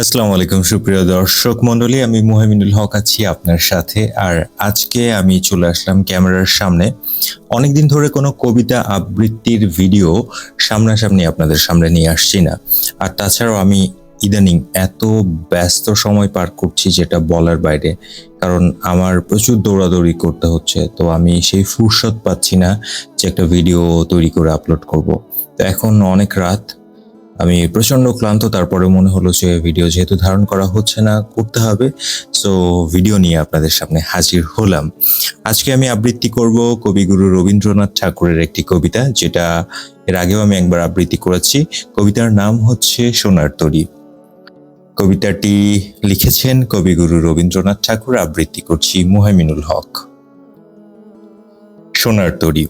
আসসালামু আলাইকুম সুপ্রিয় দর্শক মণ্ডলী, আমি মুহামিনুল হক আছি আপনার সাথে। আর আজকে আমি চলে আসলাম ক্যামেরার সামনে। অনেকদিন ধরে কোনো কবিতা আবৃত্তির ভিডিও সামনাসামনি আপনাদের সামনে নিয়ে আসছি না। আর তাছাড়াও আমি ইদানিং এত ব্যস্ত সময় পার করছি যেটা বলার বাইরে, কারণ আমার প্রচুর দৌড়াদৌড়ি করতে হচ্ছে। তো আমি সেই ফুরসত পাচ্ছি না যে একটা ভিডিও তৈরি করে আপলোড করব। তো এখন অনেক রাত, আমি প্রচন্ড ক্লান্ত, তারপরে মনে হলো যে ভিডিও যেহেতু ধারণ করা হচ্ছে না, করতে হবে। সো ভিডিও নিয়ে আপনাদের সামনে হাজির হলাম। আজকে আমি আবৃত্তি করব কবিগুরু রবীন্দ্রনাথ ঠাকুরের একটি কবিতা, যেটা এর আগেও আমি একবার আবৃত্তি করেছি। কবিতার নাম হচ্ছে সোনার তরী। কবিতাটি লিখেছেন কবিগুরু রবীন্দ্রনাথ ঠাকুর, আবৃত্তি করছি মুহামিনুল হক। সোনার তরী।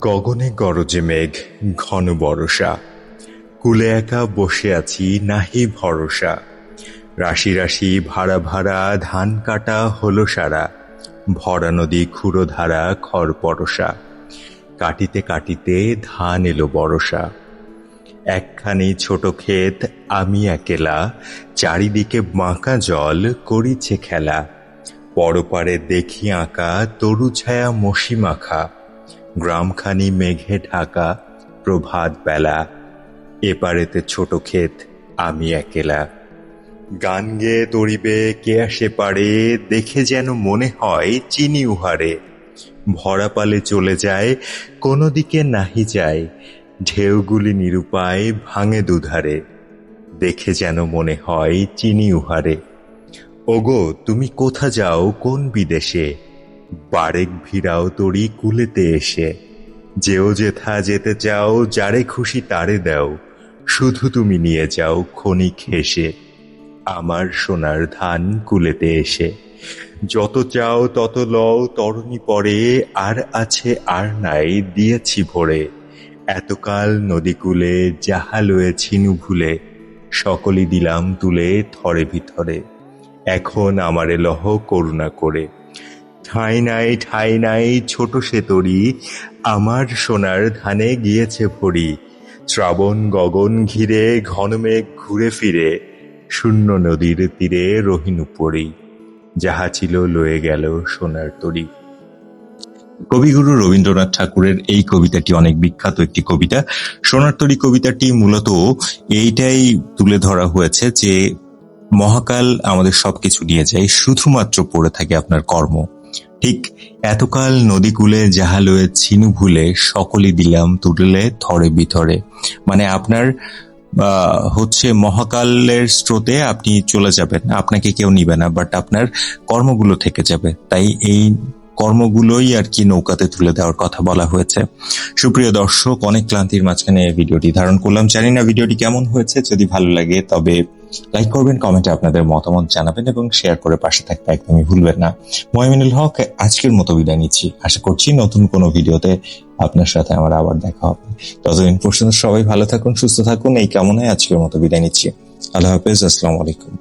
গগনে গরজে মেঘ, ঘন বরষা, কুলে একা বসে আছি নাহি ভরসা। রাশি রাশি ভাড়া ভাড়া ধান কাটা হলো সারা, ভরা নদী ক্ষুরধারা খড় পরশা। কাটিতে কাটিতে ধান এলো বরষা। একখানি ছোট ক্ষেত আমি একেলা, চারিদিকে বাঁকা জল করিছে খেলা। পরপারে দেখি আঁকা তরু ছায়া মশি মাখা, গ্রামখানি মেঘে ঢাকা প্রভাত বেলা। এপারেতে ছোট ক্ষেত আমি একেলা। গান গেয়ে তরিবে কে আসে পারে, দেখে যেন মনে হয় চিনি উহারে। ভরা পালে চলে যায় কোনো দিকে নাহি যায়, ঢেউগুলি নিরুপায় ভাঙে দুধারে। দেখে যেন মনে হয় চিনি উহারে। ওগো তুমি কোথা যাও কোন বিদেশে, বারেক ভিড়াও তরি কুলেতে এসে। যেও যেথা যেতে চাও, যারে খুশি তারে দাও, শুধু তুমি নিয়ে যাও ক্ষণিক হেসে আমার সোনার ধান কুলেতে এসে। যত চাও তত লও তরণী পরে, আর আছে আর নাই দিয়েছি ভরে। এতকাল নদীকূলে যাহা লয়েছিনু ভুলে, সকলই দিলাম তুলে থরে ভিতরে। এখন আমারে লহ করুণা করে। ঠাঁই নাই ছোট সে তরী, আমার সোনার ধানে গিয়েছে ভরি। শ্রাবণ গগন ঘিরে ঘন মেঘ ঘুরে ফিরে, শূন্য নদীর তীরে রহিনু পড়ি। যাহা ছিল লয়ে গেল সোনার তরী। কবিগুরু রবীন্দ্রনাথ ঠাকুরের এই কবিতাটি অনেক বিখ্যাত একটি কবিতা। সোনার তরী কবিতাটি মূলত এইটাই তুলে ধরা হয়েছে যে মহাকাল আমাদের সবকিছু নিয়ে যায়, শুধুমাত্র পড়ে থাকে আপনার কর্ম। ঠিক এতকাল নদীকূলে যাহা লয়ে ছিনু ভুলে, সকলই দিলাম তুলে থরে বিথরে। মানে আপনার হচ্ছে মহাকালের স্রোতে আপনি চলে যাবেন, আপনাকে কেউ নিবে না, বাট আপনার কর্মগুলো থেকে যাবে। তাই এই কর্মগুলোই আর কি নৌকাতে তুলে দেওয়ার কথা বলা হয়েছে। সুপ্রিয় দর্শক, অনেক ক্লান্তির মাঝখানে ভিডিওটি ধারণ করলাম। জানি না ভিডিওটি কেমন হয়েছে। যদি ভালো লাগে তবে লাইক করবেন, কমেন্টে আপনাদের মতামত জানাবেন এবং শেয়ার করে পাশে থাকতে একদমই ভুলবেন না। মুহামিনুল হক আজকের মতো বিদায় নিচ্ছি। আশা করছি নতুন কোনো ভিডিওতে আপনার সাথে আমার আবার দেখা হবে। ততদিন পর্যন্ত সবাই ভালো থাকুন, সুস্থ থাকুন, এই কামনায় আজকের মতো বিদায় নিচ্ছি। আল্লাহ হাফেজ, আসসালামু আলাইকুম।